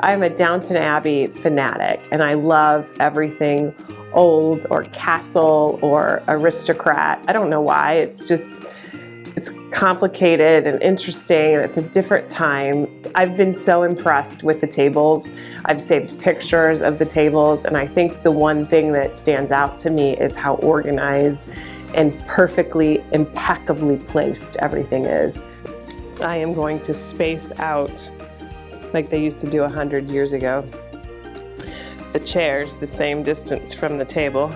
I'm a Downton Abbey fanatic, and I love everything old or castle or aristocrat. I don't know why, it's complicated and interesting, and it's a different time. I've been so impressed with the tables. I've saved pictures of the tables, and I think the one thing that stands out to me is how organized and perfectly, impeccably placed everything is. I am going to space out like they used to do 100 years ago. The chairs the same distance from the table,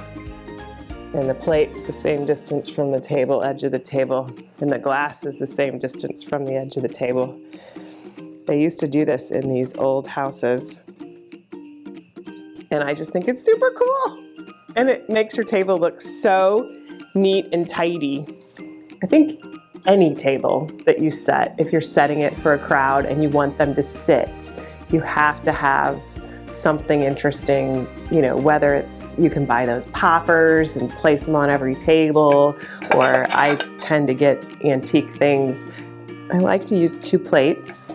and the plates the same distance from the table, edge of the table, and the glass is the same distance from the edge of the table. They used to do this in these old houses, and I just think it's super cool. And it makes your table look so neat and tidy. I think any table that you set, if you're setting it for a crowd and you want them to sit, you have to have something interesting, you know, whether it's, you can buy those poppers and place them on every table, or I tend to get antique things. I like to use 2 plates.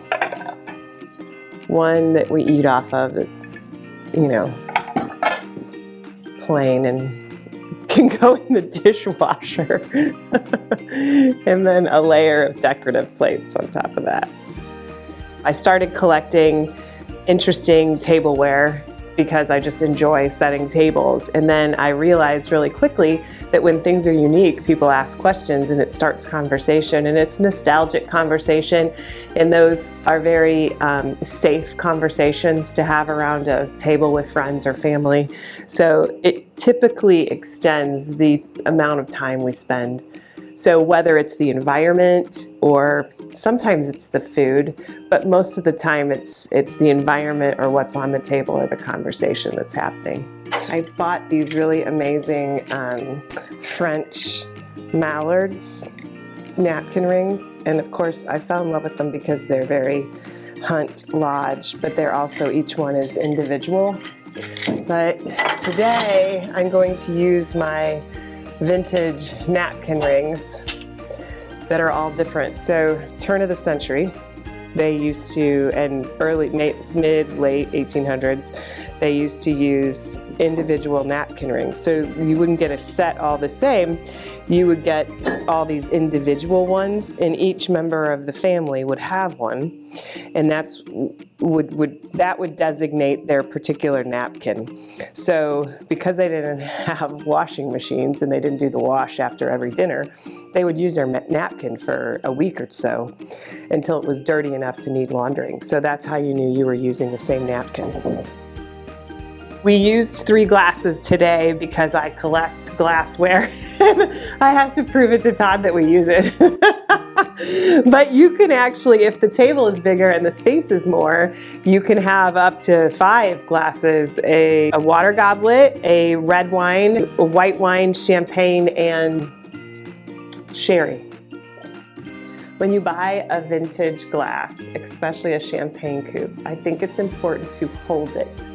One that we eat off of that's, you know, plain and can go in the dishwasher. And then a layer of decorative plates on top of that. I started collecting interesting tableware because I just enjoy setting tables. And then I realized really quickly that when things are unique, people ask questions and it starts conversation, and it's nostalgic conversation. And those are very safe conversations to have around a table with friends or family. So it typically extends the amount of time we spend. So whether it's the environment or sometimes it's the food, but most of the time it's the environment or what's on the table or the conversation that's happening. I bought these really amazing French mallards napkin rings, and of course I fell in love with them because they're very Hunt Lodge, but they're also, each one is individual. But today I'm going to use my vintage napkin rings that are all different. So turn of the century, they used to, and early, mid, late 1800s, they used to use individual napkin rings. So you wouldn't get a set all the same, you would get all these individual ones, and each member of the family would have one. And that would designate their particular napkin. So because they didn't have washing machines and they didn't do the wash after every dinner, they would use their napkin for a week or so until it was dirty enough to need laundering. So that's how you knew you were using the same napkin. We used 3 glasses today because I collect glassware. I have to prove it to Todd that we use it. But you can actually, if the table is bigger and the space is more, you can have up to 5 glasses, a water goblet, a red wine, a white wine, champagne, and sherry. When you buy a vintage glass, especially a champagne coupe, I think it's important to hold it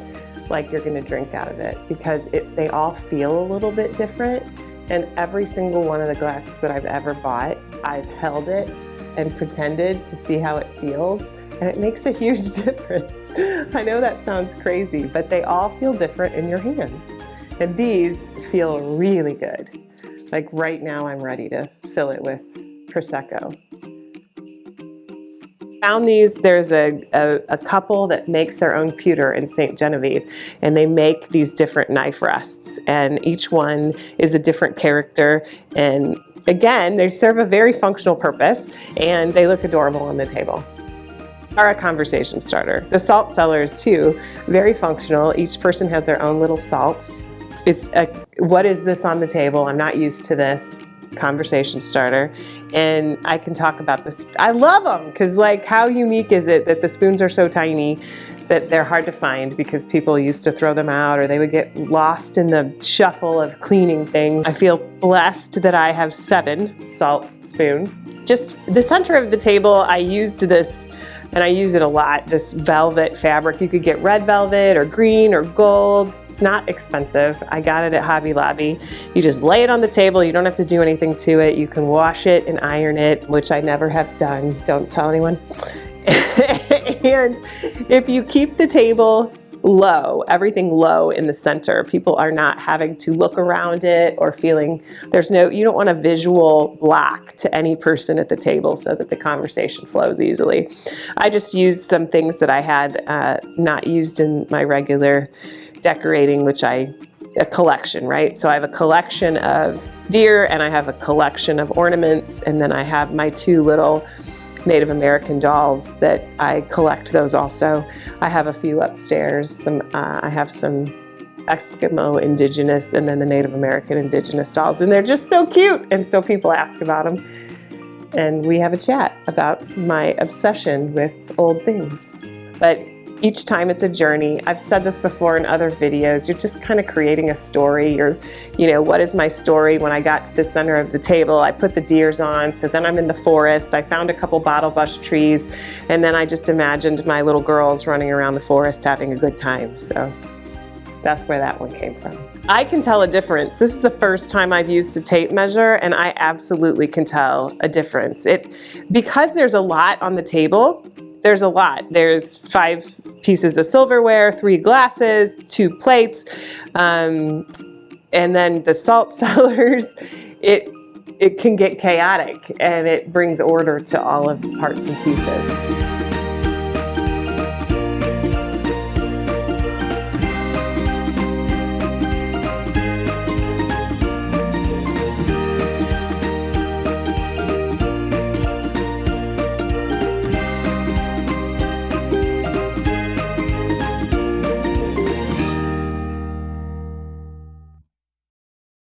like you're going to drink out of it, because they all feel a little bit different. And every single one of the glasses that I've ever bought, I've held it and pretended to see how it feels, and it makes a huge difference. I know that sounds crazy, but they all feel different in your hands. And these feel really good. Like right now I'm ready to fill it with Prosecco. Found these, there's a couple that makes their own pewter in St. Genevieve, and they make these different knife rests, and each one is a different character, and again, they serve a very functional purpose, and they look adorable on the table. Are a conversation starter. The salt cellars too, very functional. Each person has their own little salt. It's what is this on the table? I'm not used to this. Conversation starter. And I can talk about this. I love them because, like, how unique is it that the spoons are so tiny that they're hard to find because people used to throw them out or they would get lost in the shuffle of cleaning things. I feel blessed that I have 7 salt spoons. Just the center of the table, I used this, and I use it a lot, this velvet fabric. You could get red velvet or green or gold. It's not expensive. I got it at Hobby Lobby. You just lay it on the table. You don't have to do anything to it. You can wash it and iron it, which I never have done. Don't tell anyone. And if you keep the table low, everything low in the center, people are not having to look around it or feeling you don't want a visual block to any person at the table so that the conversation flows easily. I just used some things that I had not used in my regular decorating, a collection, right? So I have a collection of deer and I have a collection of ornaments, and then I have my 2 little Native American dolls that I collect those also. I have a few upstairs. I have some Eskimo indigenous and then the Native American indigenous dolls, and they're just so cute, and so people ask about them. And we have a chat about my obsession with old things. But each time it's a journey. I've said this before in other videos. You're just kind of creating a story. What is my story? When I got to the center of the table, I put the deers on. So then I'm in the forest. I found a couple bottle bush trees. And then I just imagined my little girls running around the forest having a good time. So that's where that one came from. I can tell a difference. This is the first time I've used the tape measure, and I absolutely can tell a difference. Because there's a lot on the table, there's a lot. There's 5 pieces of silverware, 3 glasses, 2 plates, and then the salt cellars. It can get chaotic, and it brings order to all of the parts and pieces.